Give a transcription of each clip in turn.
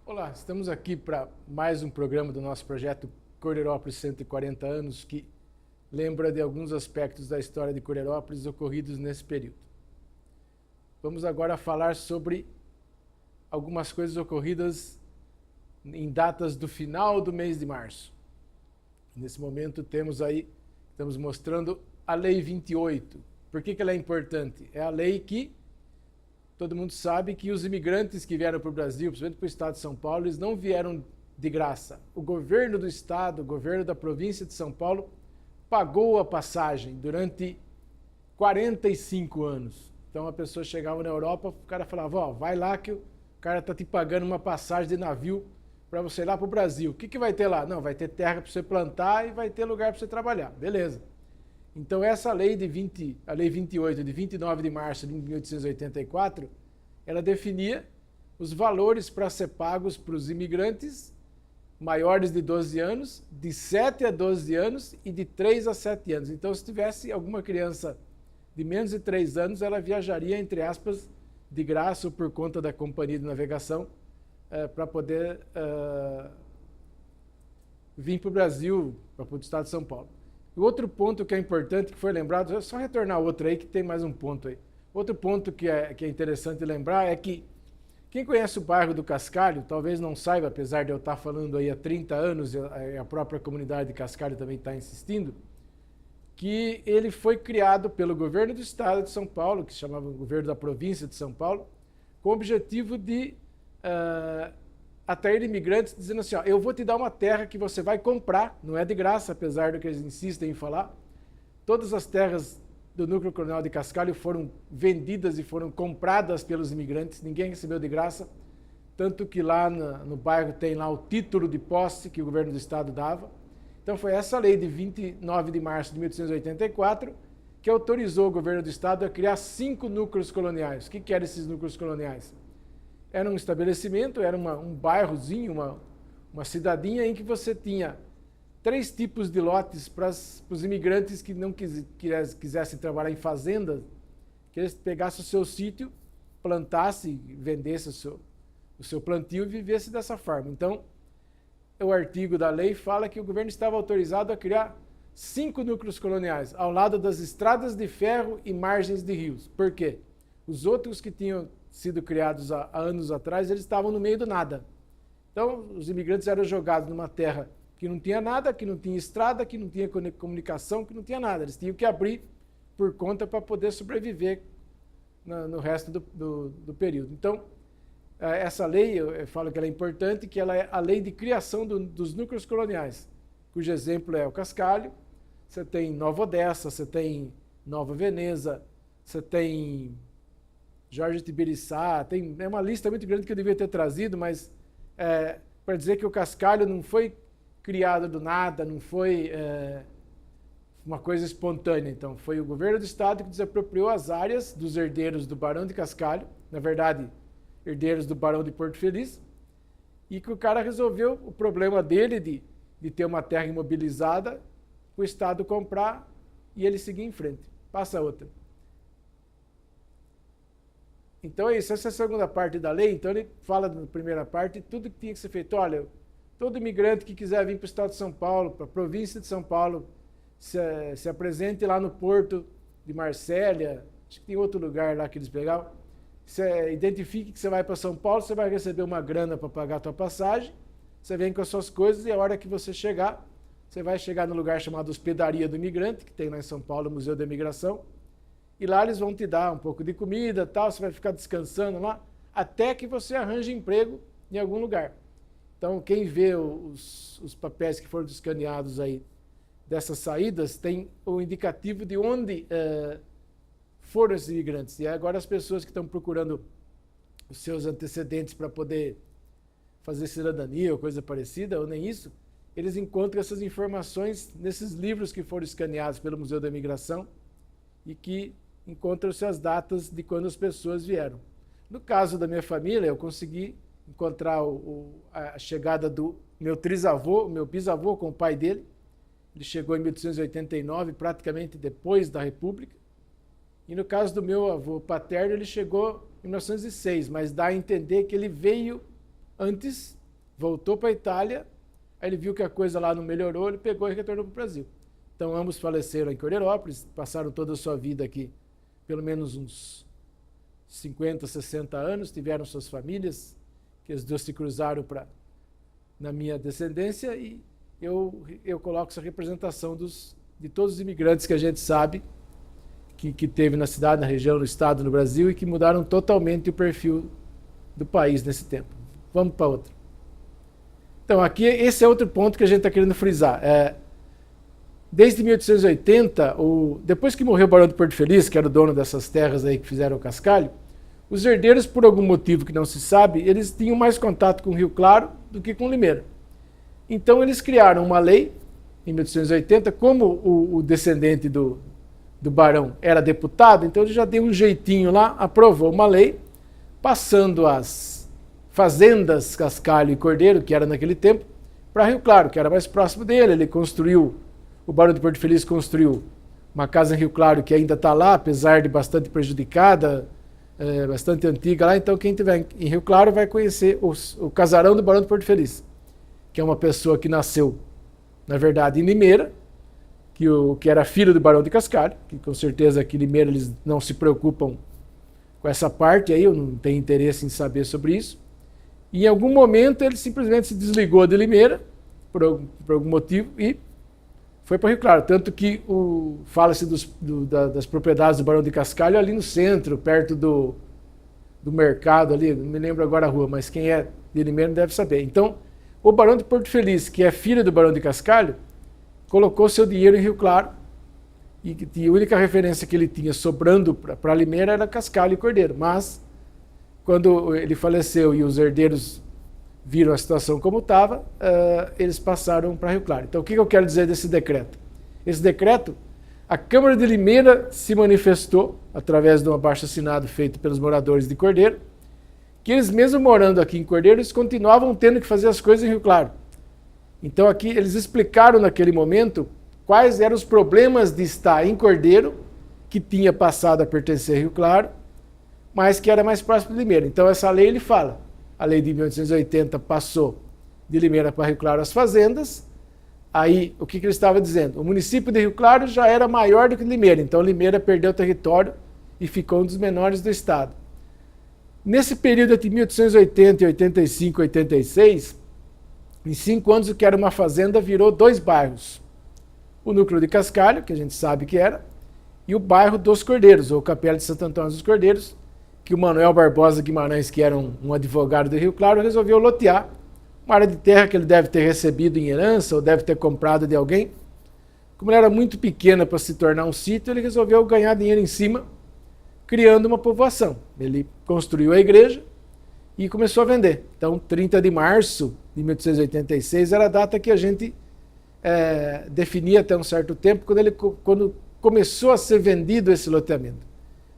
Olá, estamos aqui para mais um programa do nosso projeto Corderópolis 140 anos, que lembra de alguns aspectos da história de Corderópolis ocorridos nesse período. Vamos agora falar sobre algumas coisas ocorridas em datas do final do mês de março. Nesse momento estamos mostrando a Lei 28. Por que ela é importante? É a lei que todo mundo sabe que os imigrantes que vieram para o Brasil, principalmente para o estado de São Paulo, eles não vieram de graça. O governo do estado, o governo da província de São Paulo, pagou a passagem durante 45 anos. Então a pessoa chegava na Europa, o cara falava, ó, vai lá que o cara está te pagando uma passagem de navio para você ir lá para o Brasil. O que vai ter lá? Não, vai ter terra para você plantar e vai ter lugar para você trabalhar. Beleza. Então essa lei a lei 28, de 29 de março de 1884, ela definia os valores para ser pagos para os imigrantes maiores de 12 anos, de 7 a 12 anos e de 3 a 7 anos. Então se tivesse alguma criança de menos de 3 anos, ela viajaria, entre aspas, de graça ou por conta da companhia de navegação para poder vir para o Brasil, para o estado de São Paulo. O outro ponto que é importante, que foi lembrado, é só retornar outro aí, que tem mais um ponto aí. Outro ponto que é interessante lembrar é que quem conhece o bairro do Cascalho, talvez não saiba, apesar de eu estar falando aí há 30 anos, e a própria comunidade de Cascalho também está insistindo, que ele foi criado pelo governo do estado de São Paulo, que se chamava governo da província de São Paulo, com o objetivo de atrair imigrantes, dizendo assim, ó, eu vou te dar uma terra que você vai comprar, não é de graça, apesar do que eles insistem em falar. Todas as terras do núcleo colonial de Cascalho foram vendidas e foram compradas pelos imigrantes, ninguém recebeu de graça, tanto que lá no bairro tem lá o título de posse que o governo do estado dava. Então foi essa lei de 29 de março de 1884 que autorizou o governo do estado a criar 5 núcleos coloniais. O que eram esses núcleos coloniais? Era um estabelecimento, era um bairrozinho, uma cidadinha em que você tinha 3 tipos de lotes para os imigrantes que não quisessem trabalhar em fazendas, que eles pegassem o seu sítio, plantassem, vendessem o seu plantio e vivessem dessa forma. Então, o artigo da lei fala que o governo estava autorizado a criar 5 núcleos coloniais, ao lado das estradas de ferro e margens de rios. Por quê? Os outros que tinham sido criados há anos atrás, eles estavam no meio do nada. Então, os imigrantes eram jogados numa terra que não tinha nada, que não tinha estrada, que não tinha comunicação, que não tinha nada. Eles tinham que abrir por conta para poder sobreviver no resto do período. Então, essa lei, eu falo que ela é importante, que ela é a lei de criação dos núcleos coloniais, cujo exemplo é o Cascalho. Você tem Nova Odessa, você tem Nova Veneza, você tem Jorge Tibiriçá, é uma lista muito grande que eu devia ter trazido, mas para dizer que o Cascalho não foi criado do nada, não foi uma coisa espontânea. Então, foi o governo do estado que desapropriou as áreas dos herdeiros do Barão de Cascalho, na verdade, herdeiros do Barão de Porto Feliz, e que o cara resolveu o problema dele de ter uma terra imobilizada, o estado comprar e ele seguir em frente. Passa outra. Então é isso, essa é a segunda parte da lei. Então ele fala na primeira parte tudo que tinha que ser feito. Olha, todo imigrante que quiser vir para o estado de São Paulo, para a província de São Paulo, se apresente lá no porto de Marsella, acho que tem outro lugar lá que eles pegavam, identifique que você vai para São Paulo, você vai receber uma grana para pagar a tua passagem, você vem com as suas coisas e a hora que você chegar, você vai chegar no lugar chamado Hospedaria do Imigrante, que tem lá em São Paulo, o Museu da Imigração, e lá eles vão te dar um pouco de comida, tal, você vai ficar descansando lá, até que você arranje emprego em algum lugar. Então, quem vê os papéis que foram escaneados aí dessas saídas, tem o indicativo de onde foram esses imigrantes. E agora as pessoas que estão procurando os seus antecedentes para poder fazer cidadania ou coisa parecida, ou nem isso, eles encontram essas informações nesses livros que foram escaneados pelo Museu da Imigração e que encontram-se as datas de quando as pessoas vieram. No caso da minha família, eu consegui encontrar a chegada do meu trisavô, meu bisavô com o pai dele. Ele chegou em 1889, praticamente depois da República. E no caso do meu avô paterno, ele chegou em 1906, mas dá a entender que ele veio antes voltou para a Itália, aí ele viu que a coisa lá não melhorou, ele pegou e retornou para o Brasil. Então ambos faleceram em Cordeirópolis, passaram toda a sua vida aqui, pelo menos uns 50, 60 anos, tiveram suas famílias, que os dois se cruzaram na minha descendência, e eu coloco essa representação de todos os imigrantes que a gente sabe que teve na cidade, na região, no estado, no Brasil, e que mudaram totalmente o perfil do país nesse tempo. Vamos para outra. Então, aqui, esse é outro ponto que a gente está querendo frisar. Desde 1880, depois que morreu o Barão de Porto Feliz, que era o dono dessas terras aí que fizeram o cascalho, os herdeiros, por algum motivo que não se sabe, eles tinham mais contato com o Rio Claro do que com Limeira. Então, eles criaram uma lei, em 1880, como o descendente do barão era deputado, então ele já deu um jeitinho lá, aprovou uma lei, passando as fazendas Cascalho e Cordeiro, que era naquele tempo, para Rio Claro, que era mais próximo dele. Ele construiu, o Barão de Porto Feliz construiu uma casa em Rio Claro que ainda está lá, apesar de bastante prejudicada, bastante antiga lá. Então quem estiver em Rio Claro vai conhecer o casarão do Barão de Porto Feliz, que é uma pessoa que nasceu, na verdade, em Limeira, que era filho do Barão de Cascalho, que com certeza aqui em Limeira eles não se preocupam com essa parte aí, eu não tenho interesse em saber sobre isso. E em algum momento ele simplesmente se desligou de Limeira, por algum motivo, e foi para Rio Claro. Tanto que fala-se das propriedades do Barão de Cascalho ali no centro, perto do mercado ali, não me lembro agora a rua, mas quem é de Limeira deve saber. Então, o Barão de Porto Feliz, que é filho do Barão de Cascalho, colocou seu dinheiro em Rio Claro, e a única referência que ele tinha sobrando para Limeira era Cascalho e Cordeiro. Mas, quando ele faleceu e os herdeiros viram a situação como estava, eles passaram para Rio Claro. Então, o que eu quero dizer desse decreto? Esse decreto, a Câmara de Limeira se manifestou, através de um abaixo-assinado feito pelos moradores de Cordeiro, que eles, mesmo morando aqui em Cordeiro, eles continuavam tendo que fazer as coisas em Rio Claro. Então, aqui, eles explicaram naquele momento quais eram os problemas de estar em Cordeiro, que tinha passado a pertencer a Rio Claro, mas que era mais próximo de Limeira. Então, essa lei, ele fala, a lei de 1880 passou de Limeira para Rio Claro as fazendas. Aí, o que ele estava dizendo? O município de Rio Claro já era maior do que Limeira, então Limeira perdeu território e ficou um dos menores do estado. Nesse período entre 1880 e 85, 86, em 5 anos, o que era uma fazenda virou 2 bairros. O núcleo de Cascalho, que a gente sabe que era, e o bairro dos Cordeiros, ou Capela de Santo Antônio dos Cordeiros, que o Manuel Barbosa Guimarães, que era um advogado de Rio Claro, resolveu lotear uma área de terra que ele deve ter recebido em herança ou deve ter comprado de alguém. Como ela era muito pequena para se tornar um sítio, ele resolveu ganhar dinheiro em cima, criando uma povoação. Ele construiu a igreja e começou a vender. Então, 30 de março de 1886 era a data que a gente definia até um certo tempo, quando começou a ser vendido esse loteamento.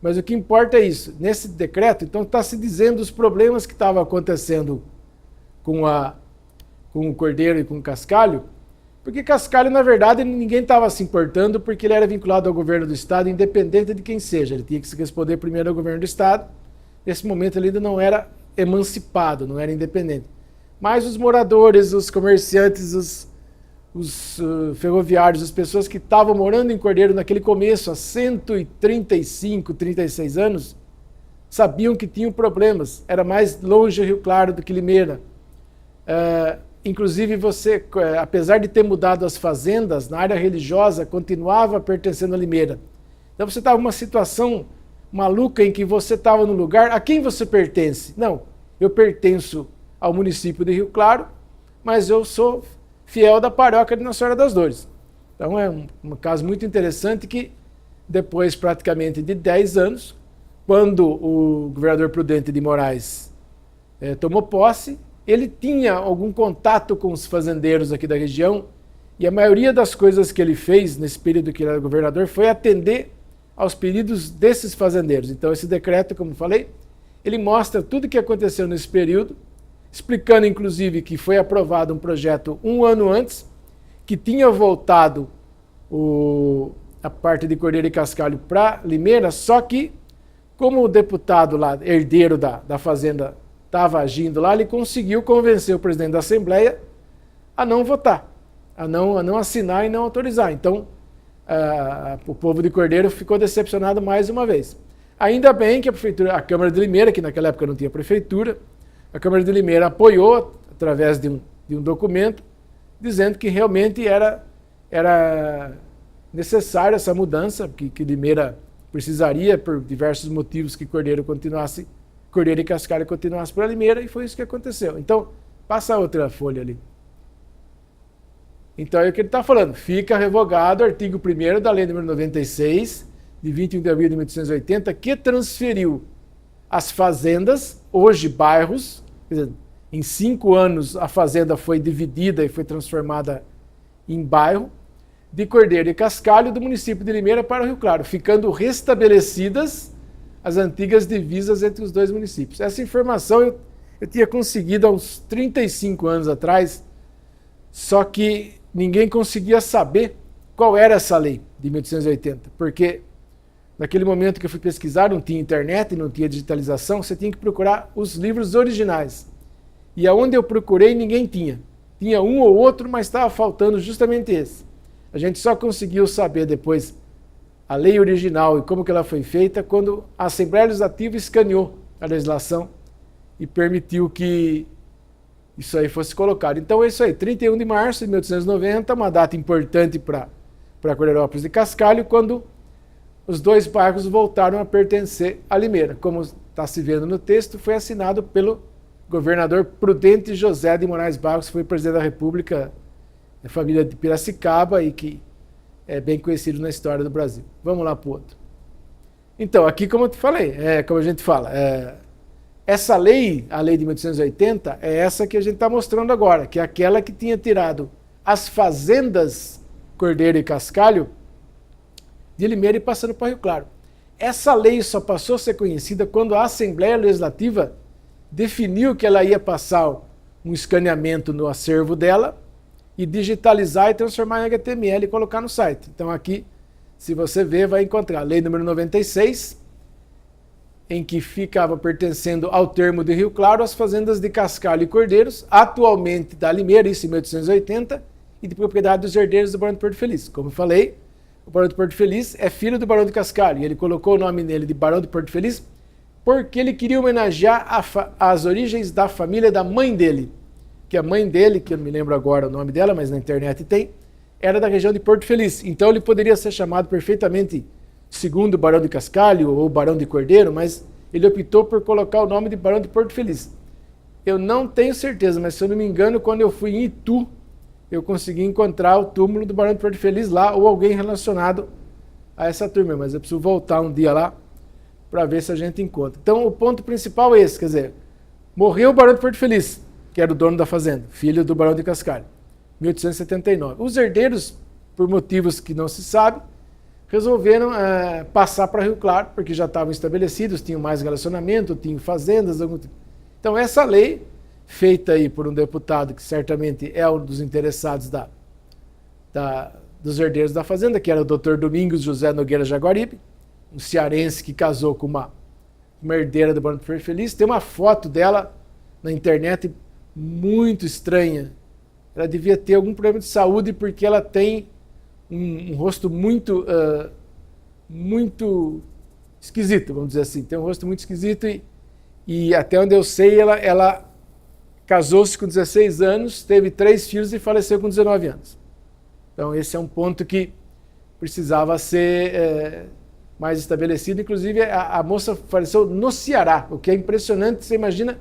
Mas o que importa é isso. Nesse decreto, então, está se dizendo os problemas que estavam acontecendo com o Cordeiro e com o Cascalho, porque Cascalho, na verdade, ninguém estava se importando, porque ele era vinculado ao governo do Estado, independente de quem seja. Ele tinha que se responder primeiro ao governo do Estado. Nesse momento, ele ainda não era emancipado, não era independente. Mas os moradores, os comerciantes, os ferroviários, as pessoas que estavam morando em Cordeiro naquele começo, há 135, 36 anos, sabiam que tinham problemas. Era mais longe Rio Claro do que Limeira. Inclusive, você, apesar de ter mudado as fazendas, na área religiosa, continuava pertencendo a Limeira. Então você estava numa situação maluca em que você estava no lugar. A quem você pertence? Não, eu pertenço ao município de Rio Claro, mas eu sou fiel da paróquia de Nossa Senhora das Dores. Então é um caso muito interessante que, depois praticamente de 10 anos, quando o governador Prudente de Moraes tomou posse, ele tinha algum contato com os fazendeiros aqui da região, e a maioria das coisas que ele fez nesse período que ele era governador foi atender aos pedidos desses fazendeiros. Então esse decreto, como falei, ele mostra tudo o que aconteceu nesse período, explicando inclusive que foi aprovado um projeto 1 ano antes, que tinha voltado a parte de Cordeiro e Cascalho para Limeira, só que, como o deputado lá, herdeiro da fazenda estava agindo lá, ele conseguiu convencer o presidente da Assembleia a não votar, a não assinar e não autorizar. Então, o povo de Cordeiro ficou decepcionado mais uma vez. Ainda bem que a Câmara de Limeira, que naquela época não tinha prefeitura, a Câmara de Limeira apoiou através de um documento, dizendo que realmente era necessária essa mudança, que Limeira precisaria por diversos motivos que Cordeiro e Cascalho continuassem para Limeira, e foi isso que aconteceu. Então, passa a outra folha ali. Então, é o que ele está falando. Fica revogado o artigo 1º da Lei nº 96, de 21 de abril de 1880, que transferiu as fazendas, hoje bairros, quer dizer, em 5 anos a fazenda foi dividida e foi transformada em bairro, de Cordeiro e Cascalho, do município de Limeira para o Rio Claro, ficando restabelecidas as antigas divisas entre os dois municípios. Essa informação eu tinha conseguido há uns 35 anos atrás, só que ninguém conseguia saber qual era essa lei de 1880, porque naquele momento que eu fui pesquisar, não tinha internet, não tinha digitalização, você tinha que procurar os livros originais. E aonde eu procurei, ninguém tinha. Tinha um ou outro, mas estava faltando justamente esse. A gente só conseguiu saber depois a lei original e como que ela foi feita quando a Assembleia Legislativa escaneou a legislação e permitiu que isso aí fosse colocado. Então é isso aí, 31 de março de 1890, uma data importante para Cordeirópolis e Cascalho, quando os dois bairros voltaram a pertencer a Limeira. Como está se vendo no texto, foi assinado pelo governador Prudente José de Moraes Barros, que foi presidente da República, da família de Piracicaba e que é bem conhecido na história do Brasil. Vamos lá para o outro. Então, aqui como eu te falei, como a gente fala, essa lei, a lei de 1880, é essa que a gente está mostrando agora, que é aquela que tinha tirado as fazendas Cordeiro e Cascalho de Limeira e passando para Rio Claro. Essa lei só passou a ser conhecida quando a Assembleia Legislativa definiu que ela ia passar um escaneamento no acervo dela e digitalizar e transformar em HTML e colocar no site. Então aqui, se você ver, vai encontrar a lei número 96, em que ficava pertencendo ao termo de Rio Claro as fazendas de Cascalho e Cordeiros, atualmente da Limeira, isso em 1880, e de propriedade dos herdeiros do Barão de Porto Feliz. Como eu falei, o Barão de Porto Feliz é filho do Barão de Cascalho, e ele colocou o nome nele de Barão de Porto Feliz porque ele queria homenagear as origens da família da mãe dele, que a mãe dele, que eu não me lembro agora o nome dela, mas na internet tem, era da região de Porto Feliz. Então ele poderia ser chamado perfeitamente segundo Barão de Cascalho ou Barão de Cordeiro, mas ele optou por colocar o nome de Barão de Porto Feliz. Eu não tenho certeza, mas se eu não me engano, quando eu fui em Itu, eu consegui encontrar o túmulo do Barão de Porto Feliz lá, ou alguém relacionado a essa turma, mas eu preciso voltar um dia lá para ver se a gente encontra. Então o ponto principal é esse, quer dizer, morreu o Barão de Porto Feliz, que era o dono da fazenda, filho do Barão de Cascalho, 1879. Os herdeiros, por motivos que não se sabe, resolveram passar para Rio Claro, porque já estavam estabelecidos, tinham mais relacionamento, tinham fazendas. Então essa lei, feita aí por um deputado que certamente é um dos interessados dos herdeiros da fazenda, que era o Dr. Domingos José Nogueira Jaguaribe, um cearense que casou com uma herdeira do Barão de Porto Feliz. Tem uma foto dela na internet muito estranha. Ela devia ter algum problema de saúde porque ela tem um rosto muito esquisito, vamos dizer assim. Tem um rosto muito esquisito e até onde eu sei, ela casou-se com 16 anos, teve 3 filhos e faleceu com 19 anos. Então esse é um ponto que precisava ser mais estabelecido. Inclusive a moça faleceu no Ceará, o que é impressionante. Você imagina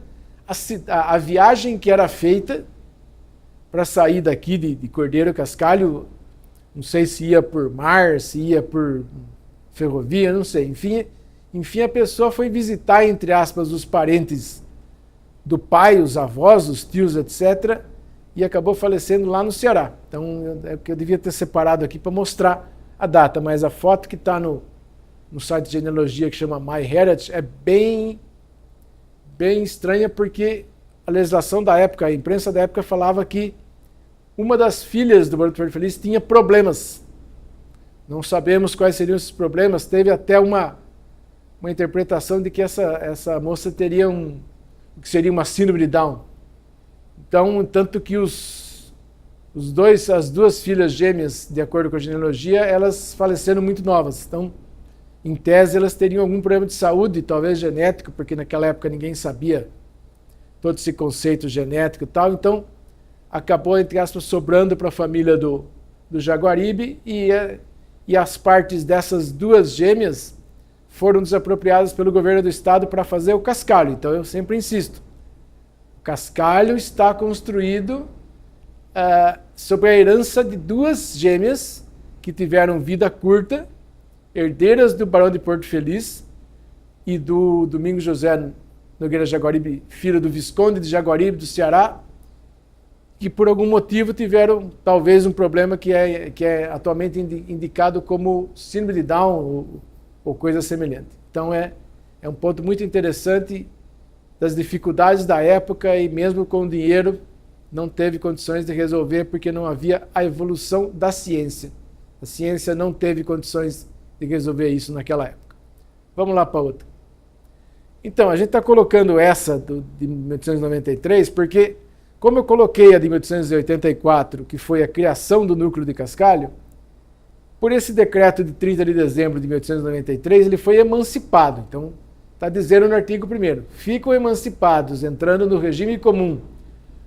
a viagem que era feita para sair daqui de Cordeiro Cascalho. Não sei se ia por mar, se ia por ferrovia, não sei. Enfim, a pessoa foi visitar, entre aspas, os parentes do pai, os avós, os tios, etc., e acabou falecendo lá no Ceará. Então, é que eu devia ter separado aqui para mostrar a data, mas a foto que está no site de genealogia que chama MyHeritage é bem estranha, porque a legislação da época, a imprensa da época falava que uma das filhas do Barão de Porto Feliz tinha problemas. Não sabemos quais seriam esses problemas. Teve até uma interpretação de que essa moça teria um o que seria uma síndrome de Down. Então, tanto que as duas filhas gêmeas, de acordo com a genealogia, elas faleceram muito novas. Então, em tese, elas teriam algum problema de saúde, talvez genético, porque naquela época ninguém sabia todo esse conceito genético e tal. Então, acabou, entre aspas, sobrando para a família do Jaguaribe, e as partes dessas duas gêmeas foram desapropriadas pelo governo do estado para fazer o cascalho. Então, eu sempre insisto, o cascalho está construído sobre a herança de duas gêmeas que tiveram vida curta, herdeiras do Barão de Porto Feliz e do Domingos José Nogueira Jaguaribe, filho do Visconde de Jaguaribe, do Ceará, que por algum motivo tiveram talvez um problema que é atualmente indicado como síndrome de Down ou coisa semelhante. Então é um ponto muito interessante das dificuldades da época, e mesmo com o dinheiro não teve condições de resolver porque não havia a evolução da ciência. A ciência não teve condições de resolver isso naquela época. Vamos lá para outra. Então, a gente está colocando essa de 1893 porque, como eu coloquei a de 1884, que foi a criação do núcleo de Cascalho, por esse decreto de 30 de dezembro de 1893, ele foi emancipado. Então, está dizendo no artigo 1º, ficam emancipados, entrando no regime comum,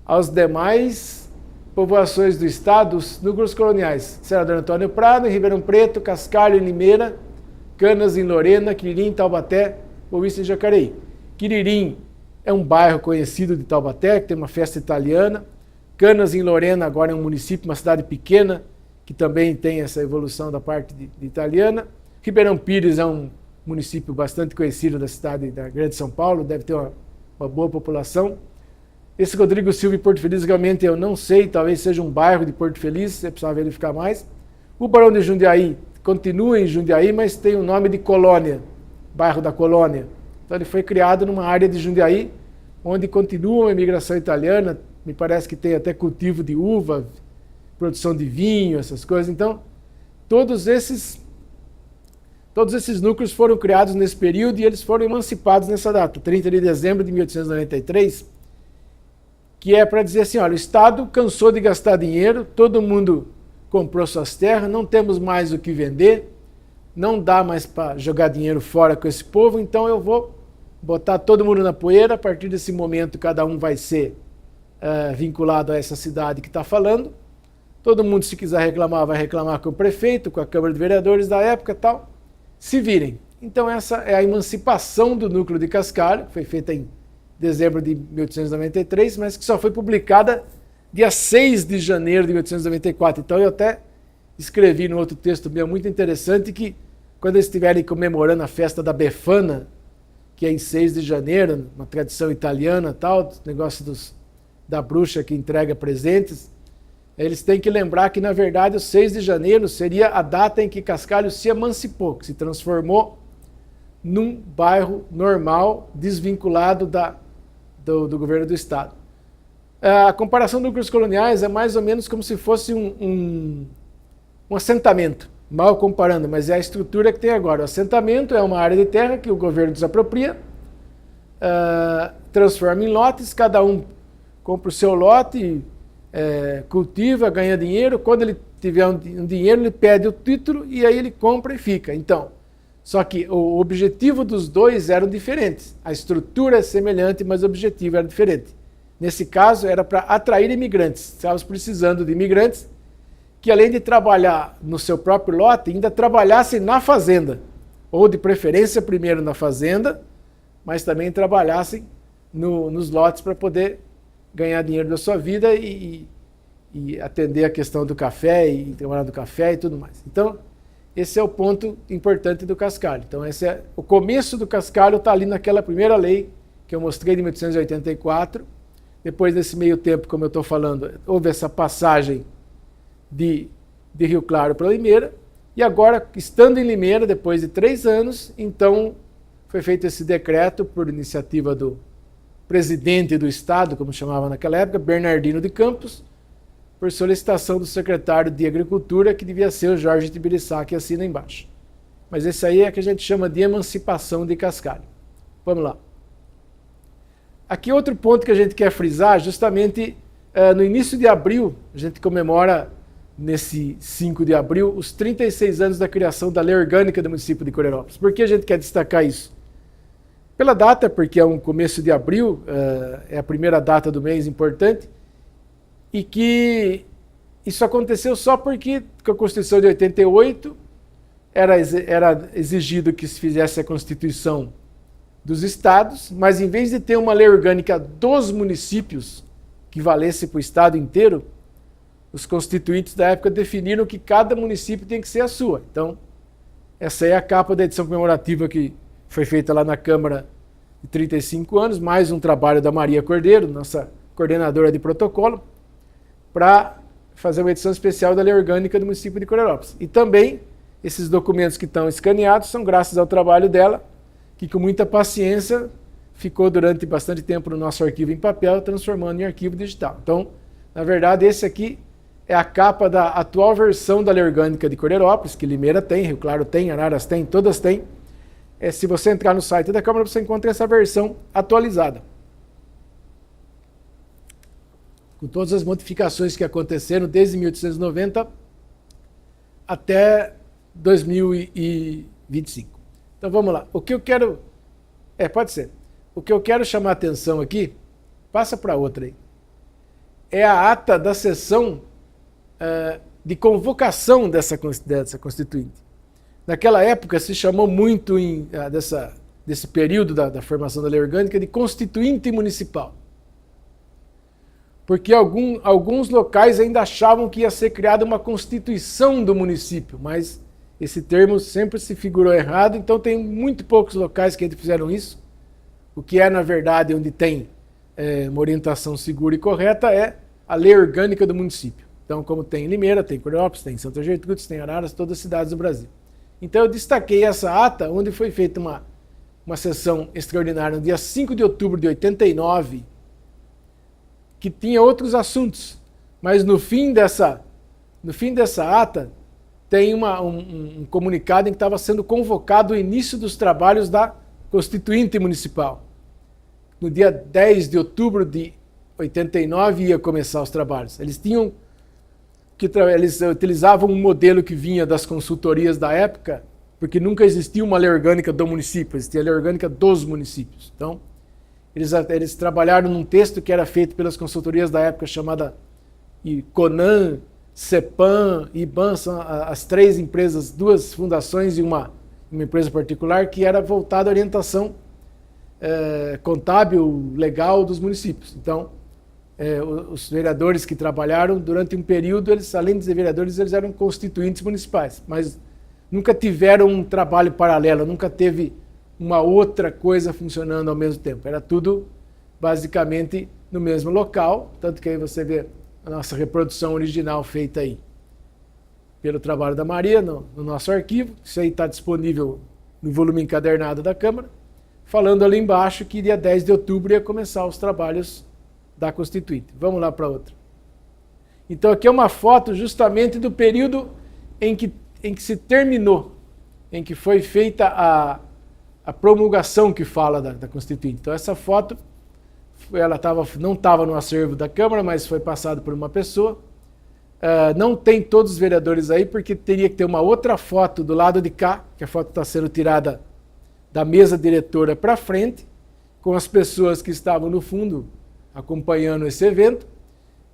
aos demais povoações do estado, os núcleos coloniais, Senador Antônio Prado, em Ribeirão Preto, Cascalho, em Limeira, Canas, em Lorena, Quiririm, Taubaté, ou isso em Jacareí. Quiririm é um bairro conhecido de Taubaté, que tem uma festa italiana. Canas, em Lorena, agora é um município, uma cidade pequena, que também tem essa evolução da parte de italiana. Ribeirão Pires é um município bastante conhecido da cidade da Grande São Paulo, deve ter uma boa população. Esse Rodrigo Silva e Porto Feliz, realmente eu não sei, talvez seja um bairro de Porto Feliz, você precisa verificar mais. O Barão de Jundiaí continua em Jundiaí, mas tem o nome de Colônia, bairro da Colônia. Então ele foi criado numa área de Jundiaí, onde continua a imigração italiana, me parece que tem até cultivo de uva, produção de vinho, essas coisas. Então, todos esses núcleos foram criados nesse período e eles foram emancipados nessa data, 30 de dezembro de 1893, que é para dizer assim, olha, o Estado cansou de gastar dinheiro, todo mundo comprou suas terras, não temos mais o que vender, não dá mais para jogar dinheiro fora com esse povo, então eu vou botar todo mundo na poeira, a partir desse momento cada um vai ser vinculado a essa cidade que está falando, todo mundo se quiser reclamar, vai reclamar com o prefeito, com a Câmara de Vereadores da época e tal, se virem. Então essa é a emancipação do núcleo de Cascalho, que foi feita em dezembro de 1893, mas que só foi publicada dia 6 de janeiro de 1894. Então eu até escrevi no outro texto meu muito interessante que quando eles estiverem comemorando a festa da Befana, que é em 6 de janeiro, uma tradição italiana tal, negócio da bruxa que entrega presentes, eles têm que lembrar que na verdade o 6 de janeiro seria a data em que Cascalho se emancipou, que se transformou num bairro normal, desvinculado do governo do estado. A comparação de núcleos coloniais é mais ou menos como se fosse um assentamento, mal comparando, mas é a estrutura que tem agora. O assentamento é uma área de terra que o governo desapropria, transforma em lotes, cada um compra o seu lote, cultiva, ganha dinheiro, quando ele tiver um dinheiro ele pede o título e aí ele compra e fica. Então, só que o objetivo dos dois eram diferentes. A estrutura é semelhante, mas o objetivo era diferente. Nesse caso, era para atrair imigrantes. Estávamos precisando de imigrantes que, além de trabalhar no seu próprio lote, ainda trabalhassem na fazenda. Ou, de preferência, primeiro na fazenda, mas também trabalhassem nos lotes para poder ganhar dinheiro da sua vida e atender a questão do café e trabalhar do café e tudo mais. Então, esse é o ponto importante do Cascalho. Então, o começo do Cascalho está ali naquela primeira lei que eu mostrei de 1884. Depois desse meio tempo, como eu estou falando, houve essa passagem de Rio Claro para Limeira. E agora, estando em Limeira, depois de 3 anos, então foi feito esse decreto por iniciativa do presidente do Estado, como chamava naquela época, Bernardino de Campos, por solicitação do secretário de Agricultura, que devia ser o Jorge Tibiriçá, que assina embaixo. Mas esse aí é que a gente chama de emancipação de Cascalho. Vamos lá. Aqui outro ponto que a gente quer frisar, justamente no início de abril, a gente comemora, nesse 5 de abril, os 36 anos da criação da Lei Orgânica do município de Coreirópolis. Por que a gente quer destacar isso? Pela data, porque é um começo de abril, é a primeira data do mês importante, e que isso aconteceu só porque, com a Constituição de 88, era exigido que se fizesse a Constituição dos estados, mas em vez de ter uma lei orgânica dos municípios que valesse para o estado inteiro, os constituintes da época definiram que cada município tem que ser a sua. Então, essa é a capa da edição comemorativa que foi feita lá na Câmara de 35 anos, mais um trabalho da Maria Cordeiro, nossa coordenadora de protocolo, para fazer uma edição especial da Lei Orgânica do município de Coreirópolis. E também, esses documentos que estão escaneados são graças ao trabalho dela, que com muita paciência ficou durante bastante tempo no nosso arquivo em papel, transformando em arquivo digital. Então, na verdade, esse aqui é a capa da atual versão da Lei Orgânica de Coreirópolis, que Limeira tem, Rio Claro tem, Araras tem, todas têm. Se você entrar no site da Câmara, você encontra essa versão atualizada. Com todas as modificações que aconteceram desde 1890 até 2025. Então vamos lá. O que eu quero... pode ser. O que eu quero chamar a atenção aqui, passa para outra aí, é a ata da sessão de convocação dessa Constituinte. Naquela época se chamou muito desse período da formação da Lei Orgânica de Constituinte Municipal. Porque alguns locais ainda achavam que ia ser criada uma Constituição do município, mas esse termo sempre se figurou errado, então tem muito poucos locais que fizeram isso. O que é, na verdade, onde tem uma orientação segura e correta é a Lei Orgânica do município. Então, como tem em Limeira, tem em Coreirópolis, tem em Santa Gertrudes, tem em Araras, todas as cidades do Brasil. Então, eu destaquei essa ata, onde foi feita uma sessão extraordinária no dia 5 de outubro de 89, que tinha outros assuntos, mas no fim dessa ata, tem um comunicado em que estava sendo convocado o início dos trabalhos da Constituinte Municipal. No dia 10 de outubro de 89 ia começar os trabalhos. Eles utilizavam um modelo que vinha das consultorias da época, porque nunca existia uma lei orgânica do município, existia a lei orgânica dos municípios. Então, eles trabalharam num texto que era feito pelas consultorias da época, chamada CONAN, CEPAM, IBAN, são as três empresas, duas fundações e uma empresa particular, que era voltada à orientação contábil, legal dos municípios. Então, os vereadores que trabalharam durante um período, eles, além de ser vereadores, eles eram constituintes municipais, mas nunca tiveram um trabalho paralelo, nunca teve uma outra coisa funcionando ao mesmo tempo. Era tudo, basicamente, no mesmo local, tanto que aí você vê a nossa reprodução original feita aí pelo trabalho da Maria no nosso arquivo. Isso aí está disponível no volume encadernado da Câmara, falando ali embaixo que dia 10 de outubro ia começar os trabalhos da Constituinte. Vamos lá para outra. Então aqui é uma foto justamente do período em que se terminou, em que foi feita a promulgação que fala da Constituinte. Então essa foto, ela não estava no acervo da Câmara, mas foi passada por uma pessoa. Não tem todos os vereadores aí, porque teria que ter uma outra foto do lado de cá, que a foto está sendo tirada da mesa diretora para frente, com as pessoas que estavam no fundo acompanhando esse evento.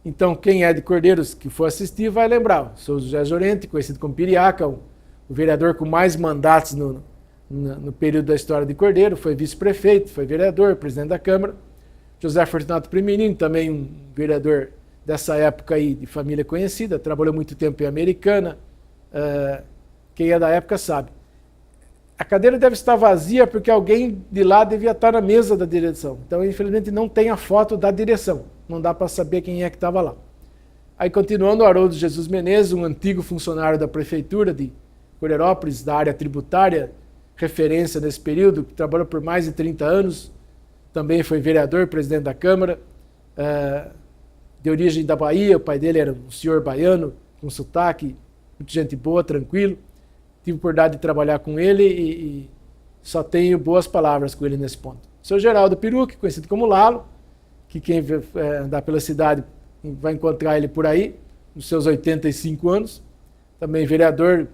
Então, quem é de Cordeiros que for assistir vai lembrar. Sou o José Jorente, conhecido como Piriaca, o vereador com mais mandatos no período da história de Cordeiro, foi vice-prefeito, foi vereador, presidente da Câmara. José Fortunato Primerino, também um vereador dessa época aí, de família conhecida, trabalhou muito tempo em Americana, quem é da época sabe. A cadeira deve estar vazia porque alguém de lá devia estar na mesa da direção. Então, infelizmente, não tem a foto da direção. Não dá para saber quem é que estava lá. Aí, continuando, o Haroldo Jesus Menezes, um antigo funcionário da Prefeitura de Coreirópolis, da área tributária, referência nesse período, que trabalhou por mais de 30 anos, também foi vereador, presidente da Câmara, de origem da Bahia, o pai dele era um senhor baiano, com sotaque, muito gente boa, tranquilo. Tive a oportunidade de trabalhar com ele e só tenho boas palavras com ele nesse ponto. Seu Geraldo Perucchi, conhecido como Lalo, que quem andar pela cidade vai encontrar ele por aí, nos seus 85 anos. Também vereador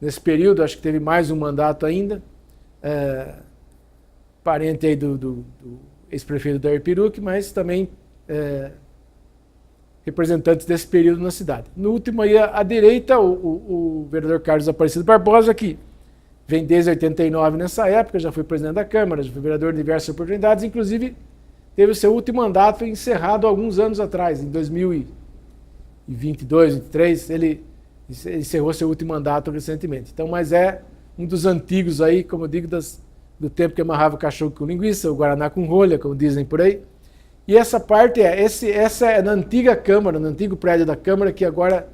nesse período, acho que teve mais um mandato ainda. Parente aí do ex-prefeito Dair Perucchi, mas também representantes desse período na cidade. No último aí, à direita, o vereador Carlos Aparecido Barbosa, que vem desde 89 nessa época, já foi presidente da Câmara, já foi vereador em diversas oportunidades, inclusive teve o seu último mandato encerrado alguns anos atrás, em 2022, 2023, ele encerrou seu último mandato recentemente. Então, mas é um dos antigos aí, como eu digo, do tempo que amarrava o cachorro com linguiça, o guaraná com rolha, como dizem por aí. E essa parte essa é na antiga Câmara, no antigo prédio da Câmara, que agora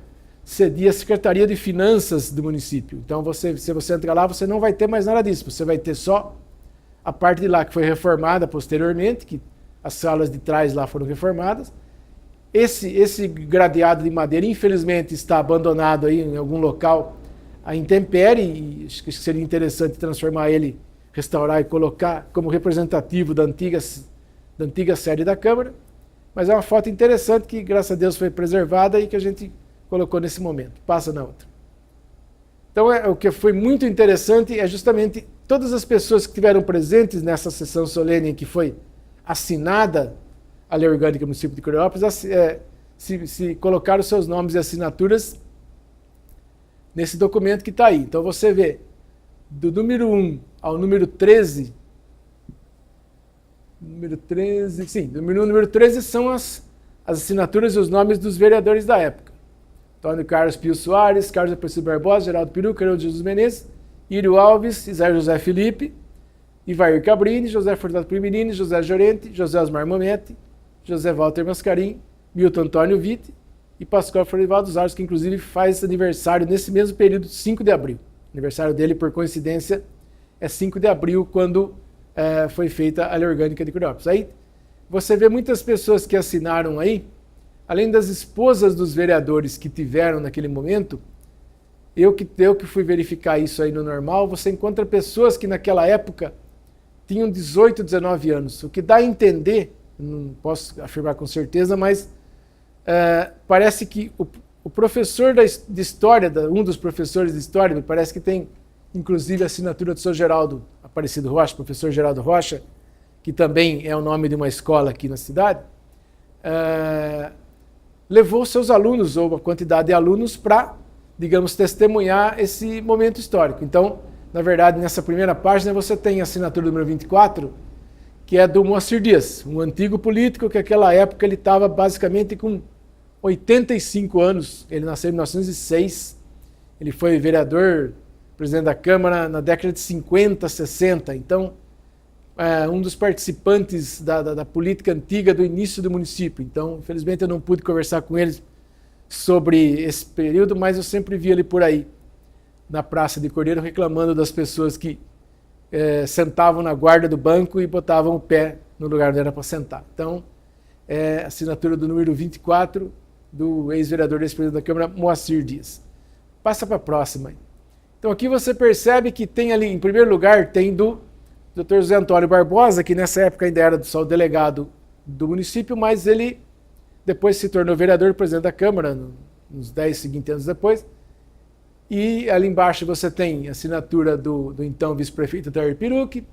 cedia a Secretaria de Finanças do município. Então, se você entrar lá, você não vai ter mais nada disso, você vai ter só a parte de lá que foi reformada posteriormente, que as salas de trás lá foram reformadas. Esse gradeado de madeira, infelizmente, está abandonado aí em algum local à intempérie, e acho que seria interessante transformar ele, restaurar e colocar como representativo da antiga sede da Câmara. Mas é uma foto interessante que, graças a Deus, foi preservada e que a gente colocou nesse momento. Passa na outra. Então, o que foi muito interessante é justamente todas as pessoas que estiveram presentes nessa sessão solene em que foi assinada a Lei Orgânica do Município de Coreópolis, se colocaram seus nomes e assinaturas nesse documento que está aí. Então, você vê, do número 1 ao número 13, do número 13 são as assinaturas e os nomes dos vereadores da época. Antônio Carlos Pio Soares, Carlos Aparecido Barbosa, Geraldo Perucchi, Haroldo Jesus Menezes, Írio Alves, Isaías José Felipe, Ivair Cabrini, José Furtado Primirini, José Jorente, José Osmar Momete, José Walter Mascarim, Milton Antônio Witte e Pascoal Florival dos Arcos, que inclusive faz aniversário nesse mesmo período, 5 de abril. O aniversário dele, por coincidência, é 5 de abril, quando foi feita a Lei Orgânica de Coreópolis. Aí você vê muitas pessoas que assinaram aí, além das esposas dos vereadores que tiveram naquele momento. Eu que fui verificar isso aí no normal, você encontra pessoas que naquela época tinham 18, 19 anos, o que dá a entender, não posso afirmar com certeza, mas parece que o professor de História, um dos professores de História, me parece que tem inclusive a assinatura do Sr. Geraldo Aparecido Rocha, professor Geraldo Rocha, que também é o nome de uma escola aqui na cidade, levou seus alunos, ou uma quantidade de alunos, para, digamos, testemunhar esse momento histórico. Então, na verdade, nessa primeira página você tem a assinatura número 24, que é do Moacir Dias, um antigo político que naquela época ele estava basicamente com 85 anos. Ele nasceu em 1906, ele foi vereador, presidente da Câmara na década de 50, 60. Então, um dos participantes da política antiga do início do município. Então, infelizmente, eu não pude conversar com eles sobre esse período, mas eu sempre vi ele por aí, na Praça de Cordeiro, reclamando das pessoas que sentavam na guarda do banco e botavam o pé no lugar onde era para sentar. Então, assinatura do número 24, do ex-vereador e ex-presidente da Câmara, Moacir Dias. Passa para a próxima. Então, aqui você percebe que tem ali, em primeiro lugar, tem do Dr. José Antônio Barbosa, que nessa época ainda era só o delegado do município, mas ele depois se tornou vereador e presidente da Câmara, uns 10 seguintes anos depois. E ali embaixo você tem a assinatura do então vice-prefeito Dair Perucchi,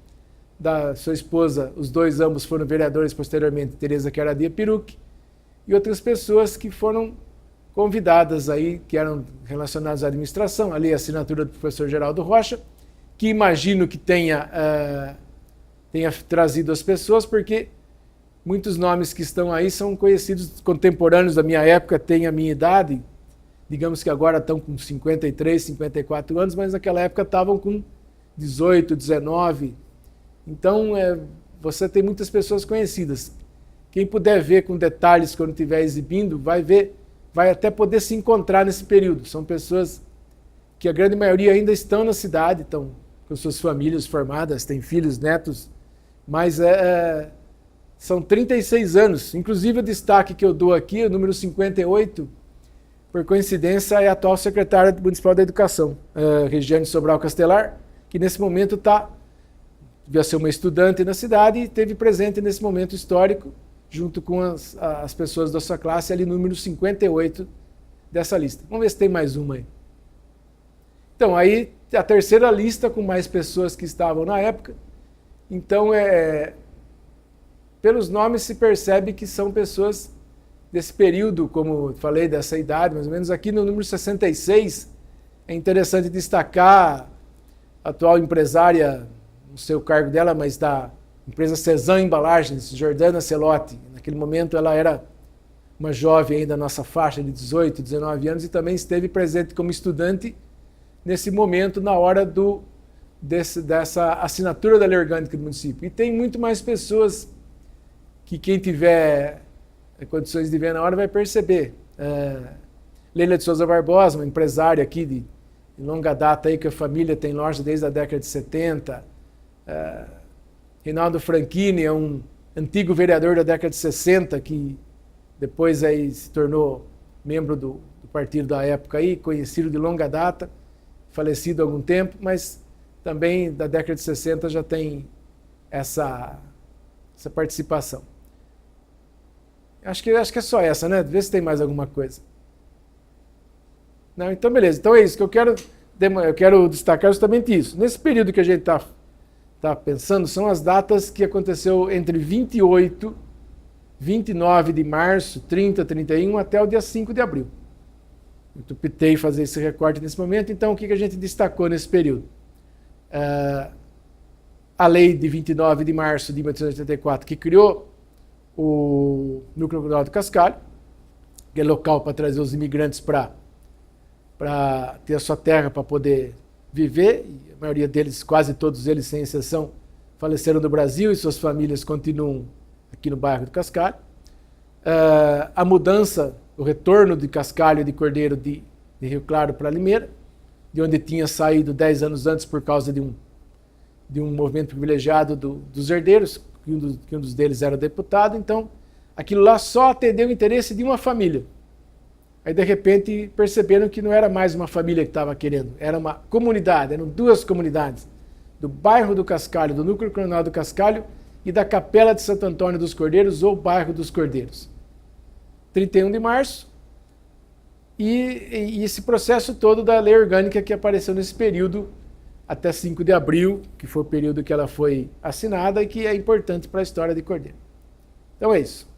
da sua esposa, os dois ambos foram vereadores posteriormente, Tereza Queradia Perucchi, e outras pessoas que foram convidadas aí, que eram relacionadas à administração. Ali a assinatura do professor Geraldo Rocha, que imagino que tenha trazido as pessoas, porque muitos nomes que estão aí são conhecidos, contemporâneos da minha época, têm a minha idade, digamos que agora estão com 53, 54 anos, mas naquela época estavam com 18, 19. Então, você tem muitas pessoas conhecidas. Quem puder ver com detalhes quando estiver exibindo, vai até poder se encontrar nesse período. São pessoas que a grande maioria ainda estão na cidade, estão com suas famílias formadas, têm filhos, netos, mas são 36 anos. Inclusive o destaque que eu dou aqui, o número 58, por coincidência, é a atual secretária municipal da Educação, Regiane Sobral Castelar, que nesse momento está devia ser uma estudante na cidade e esteve presente nesse momento histórico, junto com as pessoas da sua classe, ali número 58 dessa lista. Vamos ver se tem mais uma aí. Então, aí a terceira lista com mais pessoas que estavam na época. Então, pelos nomes se percebe que são pessoas desse período, como falei, dessa idade, mais ou menos. Aqui no número 66, é interessante destacar a atual empresária, não sei o cargo dela, mas da empresa Cezan Embalagens, Jordana Celotti. Naquele momento ela era uma jovem ainda, nossa faixa de 18, 19 anos, e também esteve presente como estudante nesse momento, na hora dessa assinatura da lei orgânica do município. E tem muito mais pessoas que quem tiver condições de ver na hora vai perceber. Leila de Souza Barbosa, uma empresária aqui de longa data, aí, que a família tem loja desde a década de 70. Reinaldo Franchini é um antigo vereador da década de 60, que depois aí se tornou membro do partido da época, aí, conhecido de longa data, falecido há algum tempo, mas também da década de 60 já tem essa participação. Acho que é só essa, né? Vê se tem mais alguma coisa. Não, então beleza. Então é isso que eu quero destacar, justamente isso. Nesse período que a gente está pensando, são as datas que aconteceu entre 28, 29 de março, 30, 31, até o dia 5 de abril. Eu optei fazer esse recorte nesse momento, então o que a gente destacou nesse período? A lei de 29 de março de 1884, que criou o Núcleo Rural de Cascalho, que é local para trazer os imigrantes para ter a sua terra para poder viver. E a maioria deles, quase todos eles, sem exceção, faleceram no Brasil e suas famílias continuam aqui no bairro do Cascalho. A mudança, o retorno de Cascalho e de Cordeiro de Rio Claro para Limeira, de onde tinha saído 10 anos antes por causa de um movimento privilegiado dos herdeiros, que um dos deles era deputado. Então, aquilo lá só atendeu o interesse de uma família. Aí, de repente, perceberam que não era mais uma família que estava querendo, era uma comunidade, eram duas comunidades, do bairro do Cascalho, do Núcleo Coronel do Cascalho e da Capela de Santo Antônio dos Cordeiros, ou bairro dos Cordeiros. 31 de março, e esse processo todo da lei orgânica que apareceu nesse período até 5 de abril, que foi o período que ela foi assinada e que é importante para a história de Cordeiro. Então é isso.